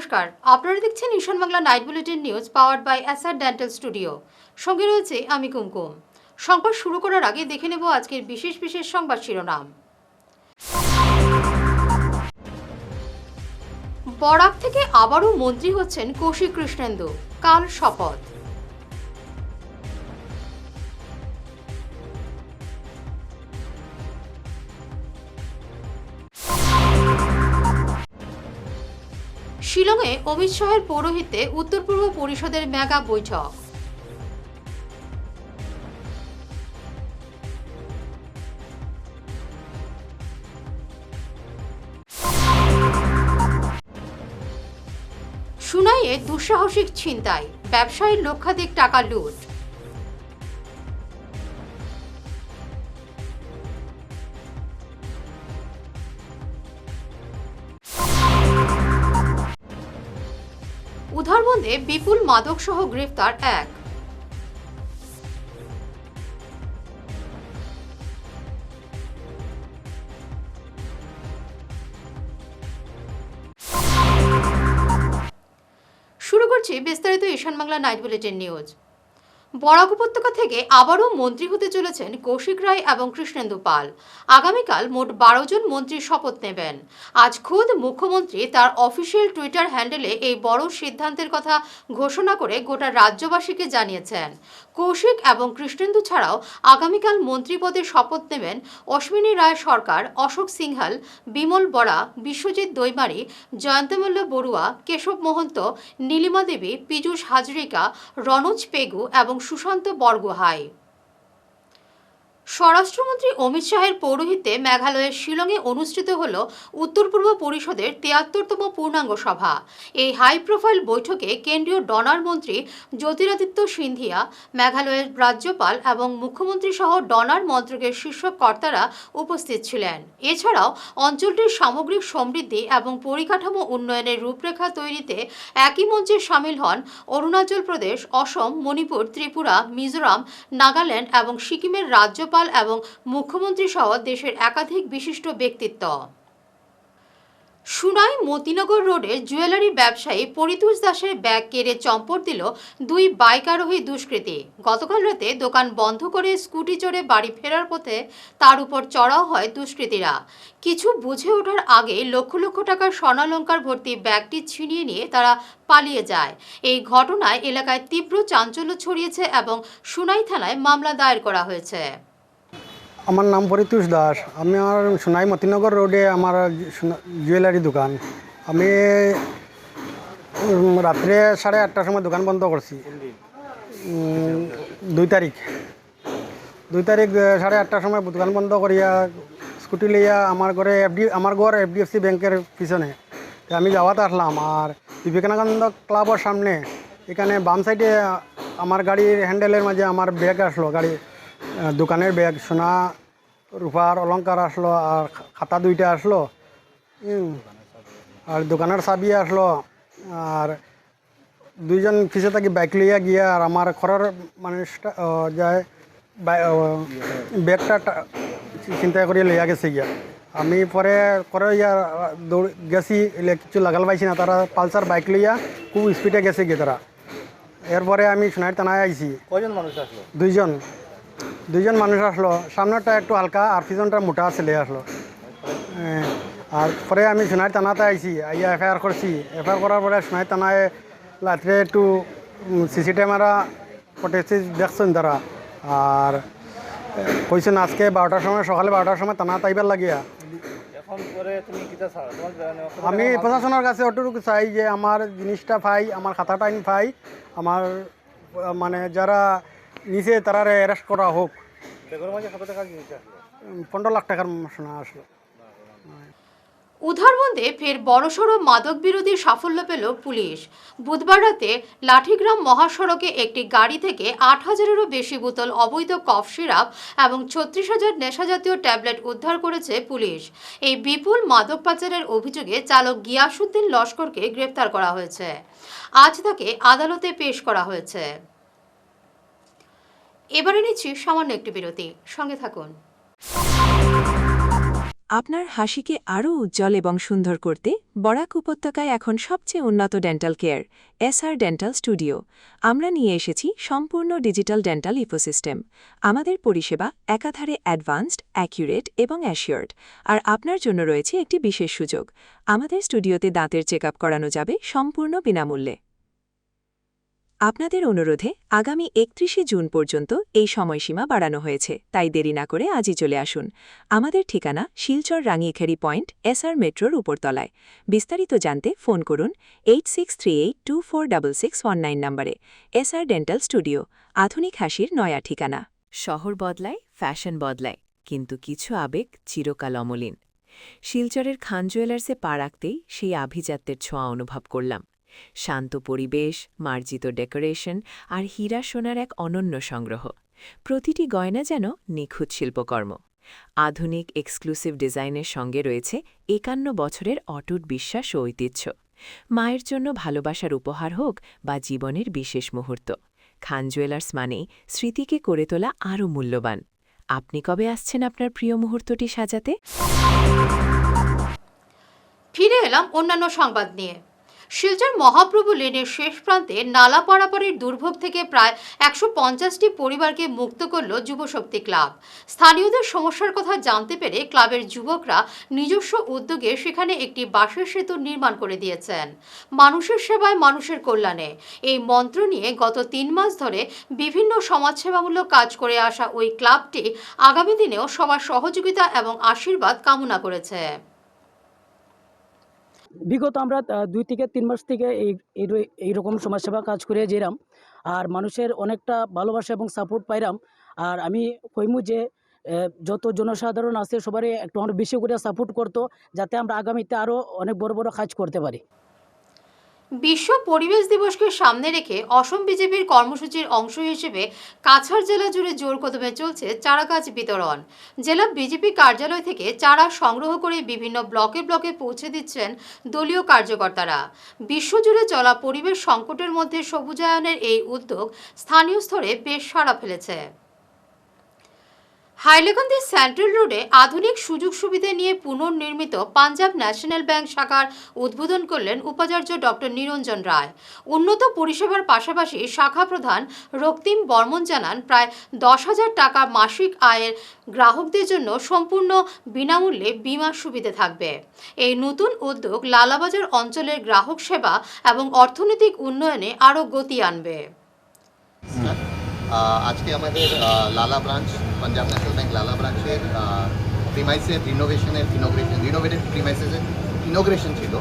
নমস্কার, আপনারা দেখছেন Ishan Bangla night bulletin news powered by Asar dental studio. সঙ্গে রয়েছে আমি কুমকুম। সংবাদ শুরু করার আগে দেখে নেব আজকের বিশেষ সংবাদ শিরোনাম। বরাক থেকে আবারও মন্ত্রী হচ্ছেন কৌশিক কৃষ্ণেন্দু, কাল শপথ। শিলংয়ে অমিত শাহের পৌরোহিত্যে উত্তর পূর্ব পরিষদের মেগা বৈঠক। সুনাইয়ে দুঃসাহসিক ছিনতাই, ব্যবসায়ীর লক্ষাধিক টাকা লুট। উধারবন্দে বিপুল মাদক সহ গ্রেফতার এক। শুরু করছি বিস্তারিত Ishan Bangla night bulletin news. Barak উপত্যকা থেকে আবারও মন্ত্রী হতে চলেছেন কৌশিক রায় এবং কৃষ্ণেন্দু পাল। আগামীকাল মোট 12 জন মন্ত্রী শপথ নেবেন। আজ খোদ মুখ্যমন্ত্রী তার অফিসিয়াল টুইটার হ্যান্ডেলে এই বড় সিদ্ধান্তের কথা ঘোষণা করে গোটা রাজ্যবাসীকে জানিয়েছেন। কৌশিক এবং কৃষ্ণেন্দু ছাড়াও আগামীকাল মন্ত্রী পদে শপথ নেবেন অশ্বিনী রায় সরকার, অশোক সিংহাল, বিমল বরা, বিশ্বজিৎ দৈমারি, জয়ন্তমল্ল বড়ুয়া, কেশব মহন্ত, নীলিমা দেবী, পীযূষ হাজরিকা, রনোজ পেগু এবং সুশান্ত বরগোহাই। স্বরাষ্ট্রমন্ত্রী অমিত শাহের পৌরোহিত্যে মেঘালয়ের শিলংয়ে অনুষ্ঠিত হল উত্তর পূর্ব পরিষদের ৭৩তম পূর্ণাঙ্গ সভা। এই হাই প্রোফাইল বৈঠকে কেন্দ্রীয় ডনার মন্ত্রী জ্যোতিরাদিত্য সিন্ধিয়া, মেঘালয়ের রাজ্যপাল এবং মুখ্যমন্ত্রী সহ ডনার মন্ত্রকের শীর্ষ কর্তারা উপস্থিত ছিলেন। এছাড়াও অঞ্চলটির সামগ্রিক সমৃদ্ধি এবং পরিকাঠামো উন্নয়নের রূপরেখা তৈরিতে একই মঞ্চে সামিল হন অরুণাচল প্রদেশ, অসম, মণিপুর, ত্রিপুরা, মিজোরাম, নাগাল্যান্ড এবং সিকিমের রাজ্যপাল এবং মুখ্যমন্ত্রী সহ দেশের একাধিক বিশিষ্ট ব্যক্তিত্ব। সুনাই মতিনগর রোডে জুয়েলারি ব্যবসায়ী পরিতোষ দাসের ব্যাগ কেড়ে চম্পট দিল দুই বাইক আরোহী দুষ্কৃতী। গতকাল রাতে দোকান বন্ধ করে স্কুটি চড়ে বাড়ি ফেরার পথে তার উপর চড়াও হয় দুষ্কৃতীরা। কিছু বুঝে ওঠার আগে লক্ষ লক্ষ টাকার স্বর্ণালংকার ভর্তি ব্যাগটি ছিনিয়ে নিয়ে তারা পালিয়ে যায়। এই ঘটনায় এলাকায় তীব্র চাঞ্চল্য ছড়িয়েছে এবং সুনাই থানায় মামলা দায়ের করা হয়েছে। আমার নাম পরিতোষ দাস। আমি আমার সোনাই মতিনগর রোডে আমার জুয়েলারি দোকান। আমি রাত্রে 8:30টার সময় দোকান বন্ধ করছি। 2 তারিখ 8:30টার সময় দোকান বন্ধ করিয়া স্কুটি লইয়া আমার ঘর এফডিএফসি ব্যাংকের পিছনে আমি যাওয়াতে আসলাম। আর বিবেকানন্দ ক্লাবের সামনে এখানে বাম সাইডে আমার গাড়ির হ্যান্ডেলের মাঝে আমার ব্যাগ আসলো, দোকানের ব্যাগ, সোনা রূপার অলঙ্কার আসলো, আর খাতা 2টা আসলো, আর দোকানের চাবি আসলো। আর 2 জন পিছে থাকি বাইক লইয়া গিয়া আর আমার ঘরের মানুষটা যায় ব্যাগটা চিন্তা করিয়া লইয়া গেছে গিয়া। আমি পরে ইয়া গেছি, কিছু লাগাল পাইছি না। তারা পালসার বাইক লইয়া খুব স্পিডে গেছে গিয়ে তারা। এরপরে আমি সোনাই থানায় আইছি। কয়জন মানুষ আসলো? 2 জন মানুষ আসলো। সামনেরটা একটু হালকা আর পিছনটা মোটা ছেলে আসলো। আর পরে আমি সোনাই থানাতে আইছি, আইয়া এফআইআর করছি। এফআইআর করার পরে সোনাই থানায় রাত্রে একটু সিসি ক্যামেরা ফুটেজ দেখছেন তারা। আর কইছেন আজকে 12টার সময়, সকালে 12টার সময় থানাতে আইবার লাগিয়া। আমি প্রশাসনের কাছে ওটুকু চাই যে আমার জিনিসটা পাই, আমার খাতাটা পাই, আমার মানে যারা নিচে তারা অ্যারেস্ট করা হোক। 15 লাখ টাকার সোনা আসলো। উধারবন্দে ফের বড়সড় মাদক বিরোধী সাফল্য পেল পুলিশ। বুধবার রাতে লাঠিগ্রাম মহাসড়কে একটি গাড়ি থেকে 8,000-এরও বেশি বোতল অবৈধ কফ সিরাপ এবং 36,000 নেশাজাতীয় ট্যাবলেট উদ্ধার করেছে পুলিশ। এই বিপুল মাদক পাচারের অভিযোগে চালক গিয়াসউদ্দিন লস্করকে গ্রেফতার করা হয়েছে। আজ তাকে আদালতে পেশ করা হয়েছে। এবারে নিচ্ছি সামান্য একটি বিরতি, সঙ্গে থাকুন। আপনার হাসিকে আরও উজ্জ্বল এবং সুন্দর করতে বরাক উপত্যকায় এখন সবচেয়ে উন্নত dental care SR dental studio. আমরা নিয়ে এসেছি সম্পূর্ণ ডিজিটাল ডেন্টাল ইকোসিস্টেম। আমাদের পরিষেবা একাধারে অ্যাডভান্সড, অ্যাকিউরেট এবং অ্যাসিওর্ড। আর আপনার জন্য রয়েছে একটি বিশেষ সুযোগ। আমাদের স্টুডিওতে দাঁতের চেকআপ করানো যাবে সম্পূর্ণ বিনামূল্যে। আপনাদের অনুরোধে আগামী ৩১শে জুন পর্যন্ত এই সময়সীমা বাড়ানো হয়েছে, তাই দেরি না করে আজই চলে আসুন। আমাদের ঠিকানা শিলচর রাঙিয়েখাড়ি পয়েন্ট, এসআর মেট্রোর উপরতলায়। বিস্তারিত জানতে ফোন করুন 8638246619 নম্বরে। এসআর ডেন্টাল স্টুডিও, আধুনিক হাসির নয়া ঠিকানা। শহর বদলায়, ফ্যাশন বদলায়, কিন্তু কিছু আবেগ চিরকাল অমলিন। শিলচরের খান জুয়েলার্সে পা রাখতেই সেই আভিজাত্যের ছোঁয়া অনুভব করলাম। শান্ত পরিবেশ, মার্জিত ডেকোরেশন আর হীরা সোনার এক অনন্য সংগ্রহ। প্রতিটি গয়না যেন নিখুঁত শিল্পকর্ম। আধুনিক এক্সক্লুসিভ ডিজাইনের সঙ্গে রয়েছে ৫১ বছরের অটুট বিশ্বাস ও ঐতিহ্য। মায়ের জন্য ভালোবাসার উপহার হোক বা জীবনের বিশেষ মুহূর্ত, খান জুয়েলার্স মানেই স্মৃতিকে করে তোলা আরও মূল্যবান। আপনি কবে আসছেন আপনার প্রিয় মুহূর্তটি সাজাতে? ফিরে এলাম অন্যান্য সংবাদ নিয়ে। শিলচর মহাপ্রভু লেনের শেষ প্রান্তে নালা পারাপারের দুর্ভোগ থেকে প্রায় ১৫০টি পরিবারকে মুক্ত করল যুবশক্তি ক্লাব। স্থানীয়দের সমস্যার কথা জানতে পেরে ক্লাবের যুবকরা নিজস্ব উদ্যোগে সেখানে একটি বাঁশের সেতু নির্মাণ করে দিয়েছেন। মানুষের সেবায় মানুষের কল্যাণে এই মন্ত্র নিয়ে গত ৩ মাস ধরে বিভিন্ন সমাজসেবামূলক কাজ করে আসা ওই ক্লাবটি আগামী দিনেও সবার সহযোগিতা এবং আশীর্বাদ কামনা করেছে। বিগত আমরা ২ থেকে ৩ মাস থেকে এইরকম সমাজসেবা কাজ করে যেরাম, আর মানুষের অনেকটা ভালোবাসা এবং সাপোর্ট পাইরাম। আর আমি কইমু যে যত জনসাধারণ আছে সবারই একটু আমরা বেশি করে সাপোর্ট করতো, যাতে আমরা আগামীতে আরও অনেক বড় বড় কাজ করতে পারি। বিশ্ব পরিবেশ দিবসকে সামনে রেখে অসম বিজেপির কর্মসূচির অংশ হিসেবে কাছাড় জেলা জুড়ে জোর কদমে চলছে চারা গাছ বিতরণ। জেলা বিজেপি কার্যালয় থেকে চারা সংগ্রহ করে বিভিন্ন ব্লকে ব্লকে পৌঁছে দিচ্ছেন দলীয় কার্যকর্তারা। বিশ্বজুড়ে চলা পরিবেশ সংকটের মধ্যে সবুজায়নের এই উদ্যোগ স্থানীয় স্তরে বেশ সাড়া ফেলেছে। হাইলাকান্দি সেন্ট্রাল রোডে আধুনিক সুযোগ সুবিধা নিয়ে পুনর্নির্মিত পাঞ্জাব ন্যাশনাল ব্যাংক শাখার উদ্বোধন করলেন উপাচার্য ডক্টর নিরঞ্জন রায়। উন্নত পরিষেবার পাশাপাশি শাখা প্রধান রক্তিম বর্মন জানান, প্রায় ১০,০০০ টাকা মাসিক আয়ের গ্রাহকদের জন্য সম্পূর্ণ বিনামূল্যে বীমা সুবিধা থাকবে। এই নতুন উদ্যোগ লালাবাজার অঞ্চলের গ্রাহক সেবা এবং অর্থনৈতিক উন্নয়নে আরও গতি আনবে। আজকে আমাদের লালা ব্রাঞ্চ, পাঞ্জাব ন্যাশনাল ব্যাংক লালা ব্রাঞ্চের প্রিমাইসের রিনোভেটেড প্রিমাইসেসের ইনোগ্রেশন ছিল।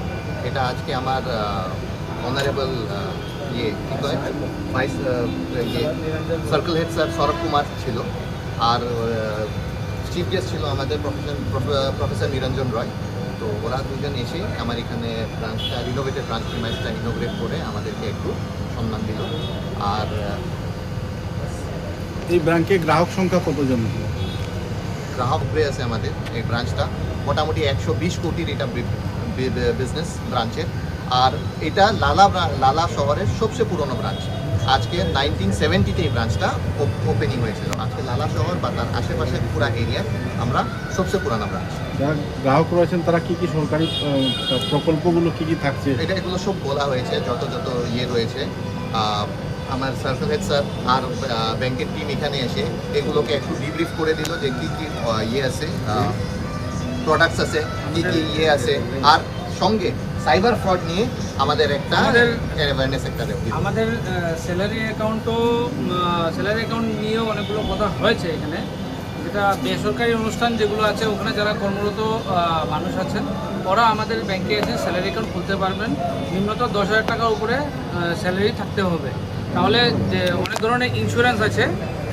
এটা আজকে আমার honourable vice circle head sir Sourav Kumar ছিল, আর চিফ গেস্ট ছিল আমাদের প্রফেসর নিরঞ্জন রয়। তো ওরা দুজন এসে আমার এখানে ব্রাঞ্চটা রিনোভেটেড ব্রাঞ্চ প্রিমাইসটা ইনোগ্রেট করে আমাদেরকে একটু সম্মান দিল। আর এই ব্যাংকে গ্রাহক সংখ্যা কতজন? গ্রাহক উপরে আছে আমাদের এই ব্রাঞ্চটা, মোটামুটি ১২০ কোটির এটা বিজনেস ব্রাঞ্চের। আর এটা লালা শহরের সবচেয়ে পুরনো ব্রাঞ্চ। আজকে 1970-তে এই ব্রাঞ্চটা ওপেনিং হয়েছিল। আজকে লালা শহর বা তার আশেপাশের পুরা এরিয়ায় আমরা সবচেয়ে পুরানো ব্রাঞ্চ। যারা গ্রাহক রয়েছেন তারা কি কি সরকারি প্রকল্পগুলো কি কি থাকছে? এগুলো সব বলা হয়েছে, যত রয়েছে। আমার সার্কেল হেড স্যার আর ব্যাংকের টিম এখানে এসে এগুলোকে একটু ডিব্রিফ করে দিল যে কী কী আছে, প্রোডাক্টস আছে, কী কী আছে। আর সঙ্গে সাইবার ফ্রড নিয়ে আমাদের একটা অ্যাওয়ারনেস একটা দেব। আমাদের স্যালারি অ্যাকাউন্ট নিয়েও অনেকগুলো কথা হয়েছে এখানে, যেটা বেসরকারি অনুষ্ঠান যেগুলো আছে ওখানে যারা কর্মরত মানুষ আছেন ওরা আমাদের ব্যাংকে এসে স্যালারি অ্যাকাউন্ট খুলতে পারবেন। নিম্নত ১০,০০০ টাকার উপরে স্যালারি থাকতে হবে। তাহলে যে অনেক ধরনের ইন্স্যুরেন্স আছে,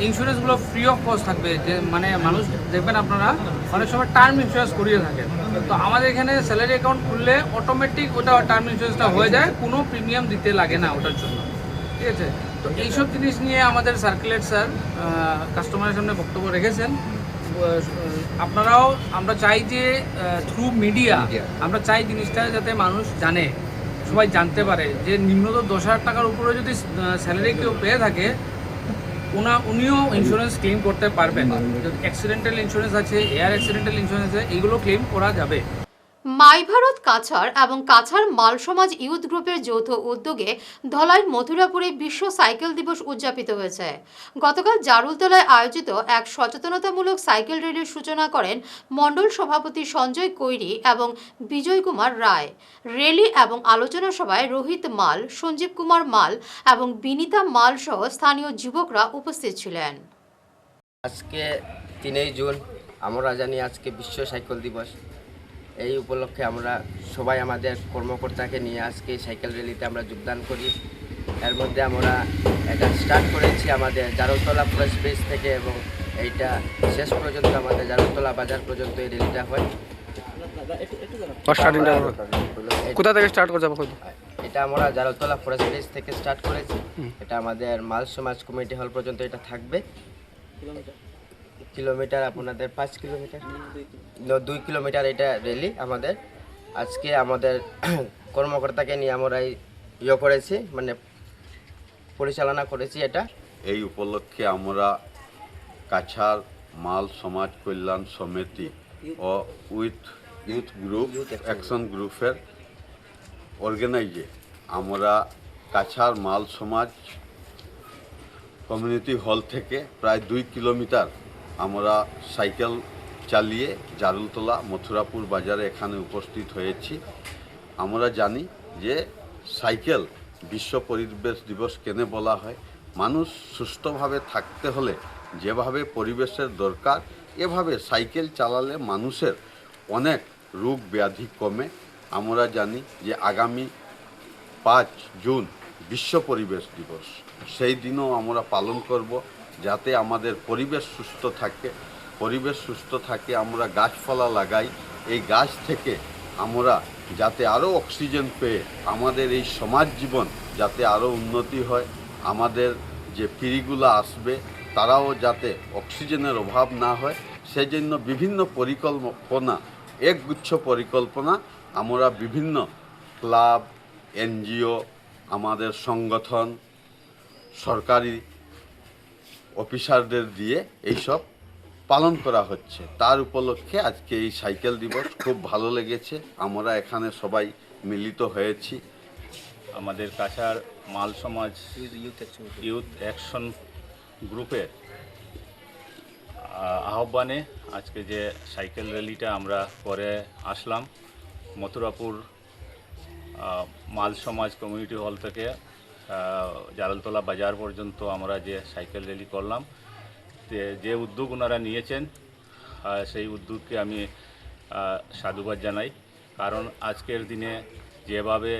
ইন্স্যুরেন্সগুলো ফ্রি অফ কস্ট থাকবে। যে মানে মানুষ দেখবেন আপনারা অনেক সময় টার্ম ইন্স্যুরেন্স করিয়ে থাকেন, তো আমাদের এখানে স্যালারি অ্যাকাউন্ট খুললে অটোমেটিক ওটা টার্ম ইন্স্যুরেন্সটা হয়ে যায়, কোনো প্রিমিয়াম দিতে লাগে না ওটার জন্য, ঠিক আছে। তো এইসব জিনিস নিয়ে আমাদের সার্কুলেট স্যার কাস্টমারের সামনে বক্তব্য রেখেছেন। আপনারাও আমরা চাই যে থ্রু মিডিয়া আমরা চাই জিনিসটা যাতে মানুষ জানে, সবাই জানতে পারে যে নিম্নত ১০,০০০ টাকার উপরে যদি স্যালারি কেউ পেয়ে থাকে উনিও ইন্স্যুরেন্স ক্লেম করতে পারবেন। অ্যাক্সিডেন্টাল ইন্স্যুরেন্স আছে, এয়ার অ্যাক্সিডেন্টাল ইন্স্যুরেন্স আছে, এইগুলো ক্লেম করা যাবে। মাই ভারত কাছাড় এবং কাছাড় মাল সমাজ ইউথ গ্রুপের যৌথ উদ্যোগে ধলাইর মথুরাপুরে বিশ্ব সাইকেল দিবস উদযাপিত হয়েছে। গতকাল জারুলতলায় আয়োজিত এক সচেতনতামূলক সাইকেল র্যালির সূচনা করেন মণ্ডল সভাপতি সঞ্জয় কৈরি এবং বিজয় কুমার রায়। র্যালি এবং আলোচনা সভায় রোহিত মাল, সঞ্জীব কুমার মাল এবং বিনীতা মাল সহ স্থানীয় যুবকরা উপস্থিত ছিলেন। আজকে 3 জুন আমরা জানি আজকে বিশ্ব সাইকেল দিবস। এই উপলক্ষে আমরা সবাই আমাদের কর্মকর্তাকে নিয়ে আজকে সাইকেল র্যালিতে আমরা যোগদান করি। এর মধ্যে আমরা এটা স্টার্ট করেছি আমাদের জারুলতলা ফরেস্ট বেস থেকে এবং এইটা শেষ পর্যন্ত আমাদের জারুলতলা বাজার পর্যন্ত এই র্যালিটা হয়। কোথা থেকে স্টার্ট করতে হবে? এটা আমরা জারুলতলা ফরেস্ট বেস থেকে স্টার্ট করেছি। এটা আমাদের মাল সমাজ কমিটি হল পর্যন্ত এটা থাকবে। কিলোমিটার আপনাদের 5 কিলোমিটার 2 কিলোমিটার এটা র্যালি আমাদের। আজকে আমাদের কর্মকর্তাকে নিয়ে আমরা করেছি, মানে পরিচালনা করেছি এটা। এই উপলক্ষে আমরা কাছাড় মাল সমাজ কল্যাণ সমিতি ও ইউথ গ্রুপ অ্যাকশন গ্রুপের অর্গানাইজে আমরা কাছাড় মাল সমাজ কমিউনিটি হল থেকে প্রায় 2 কিলোমিটার আমরা সাইকেল চালিয়ে জারুলতলা মথুরাপুর বাজারে এখানে উপস্থিত হয়েছি। আমরা জানি যে সাইকেল বিশ্ব পরিবেশ দিবস কেন বলা হয়। মানুষ সুস্থভাবে থাকতে হলে যেভাবে পরিবেশের দরকার, এভাবে সাইকেল চালালে মানুষের অনেক রোগ ব্যাধি কমে। আমরা জানি যে আগামী 5 জুন বিশ্ব পরিবেশ দিবস, সেই দিনও আমরা পালন করব যাতে আমাদের পরিবেশ সুস্থ থাকে। পরিবেশ সুস্থ থাকে আমরা গাছপালা লাগাই, এই গাছ থেকে আমরা যাতে আরও অক্সিজেন পেয়ে আমাদের এই সমাজ জীবন যাতে আরও উন্নতি হয়, আমাদের যে পিঁড়িগুলো আসবে তারাও যাতে অক্সিজেনের অভাব না হয়, সেজন্য বিভিন্ন পরিকল্পনা, একগুচ্ছ পরিকল্পনা আমরা বিভিন্ন ক্লাব, এনজিও, আমাদের সংগঠন, সরকারি অফিসারদের দিয়ে এইসব পালন করা হচ্ছে। তার উপলক্ষে আজকে এই সাইকেল দিবস খুব ভালো লেগেছে। আমরা এখানে সবাই মিলিত হয়েছি। আমাদের কাছাড় মাল সমাজ ইউথ অ্যাকশন গ্রুপের আহ্বানে আজকে যে সাইকেল র্যালিটা আমরা করে আসলাম মথুরাপুর মাল সমাজ কমিউনিটি হল থেকে জারুলতলা বাজার পর্যন্ত আমরা যে সাইকেল র্যালি করলাম, যে উদ্যোগ ওনারা নিয়েছেন সেই উদ্যোগকে আমি সাধুবাদ জানাই। কারণ আজকের দিনে যেভাবে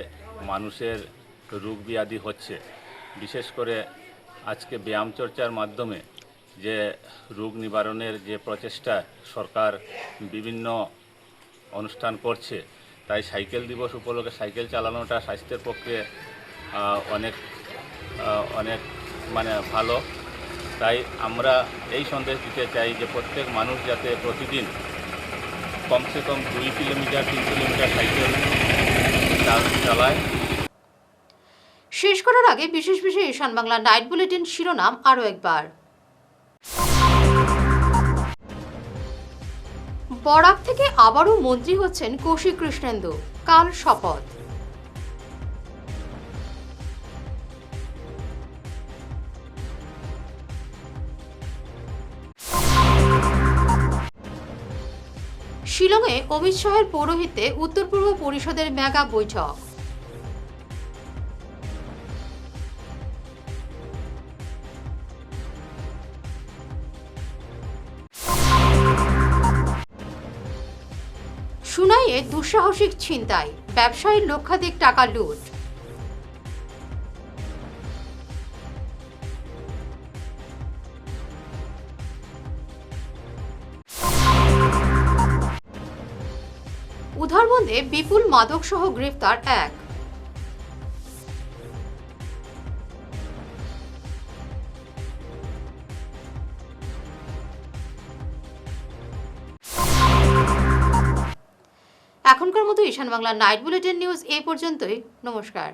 মানুষের রোগ ব্যাধি হচ্ছে, বিশেষ করে আজকে ব্যায়াম চর্চার মাধ্যমে যে রোগ নিবারণের যে প্রচেষ্টা সরকার বিভিন্ন অনুষ্ঠান করছে, তাই সাইকেল দিবস উপলক্ষে সাইকেল চালানোটা স্বাস্থ্যের পক্ষে অনেক মানে ভালো। তাই আমরা এই সন্দেশ দিতে চাই যে প্রত্যেক মানুষ যাতে প্রতিদিন কমসে কম 2 কিলোমিটার 3 কিলোমিটার সাইকেল চালায়। শেষ করার আগে বিশেষ ঈশান বাংলা নাইট বুলেটিন শিরোনাম আরও একবার। বরাক থেকে আবারও মন্ত্রী হচ্ছেন কৌশিক কৃষ্ণেন্দু, কাল শপথ। শিলংয়ে অমিত শাহের পৌরোহিত্যে উত্তর পূর্ব পরিষদের মেগা বৈঠক। সুনাইয়ে দুঃসাহসিক ছিনতাই, ব্যবসায়ীর লক্ষাধিক টাকা লুট। উধারবন্দে বিপুল মাদকসহ গ্রেফতার এক। এখনকার মতো ঈশান বাংলা নাইট বুলেটিন নিউজ এই পর্যন্তই। নমস্কার।